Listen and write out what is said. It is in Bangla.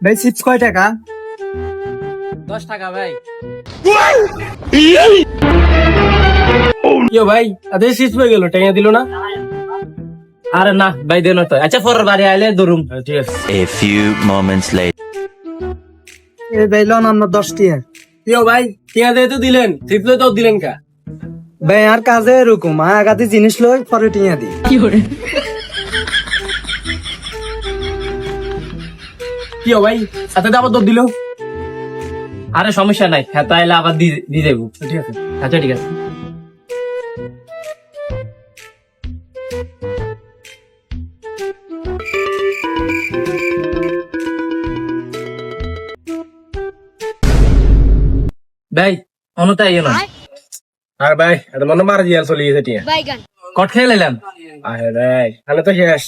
ভাই চিপস কয় টাকা? 10 টাকা ভাই। ইয়ো ভাই আদে সিস হয়ে গেল, টাকা দিল না? আরে না ভাই দেন তো। আচ্ছা পরের বারে আইলে ধরুম। ঠিক আছে। A few moments later. এ ভাই লোন আপনার 10 টাকা। ইয়ো ভাই টাকা দিয়ে তো দিলেন, সিপলে তো দিলেন কা? ভাই আর কাজে এরকম আগাতে জিনিস লই পরে টিয়া দিই। কিও ভাই সাথে আবার দর দিল? আরে সমস্যা নাই, হ্যাঁ তাইলে আবার দিয়ে দেবো। ঠিক আছে, আচ্ছা ঠিক আছে। ভাই অনতাই না। আর ভাই এটা মনে মারা দিয়ে চলে গেছে টিয়া বাইগান কট খেয়ে নিলাম। আহে ভাই তাহলে তো শেষ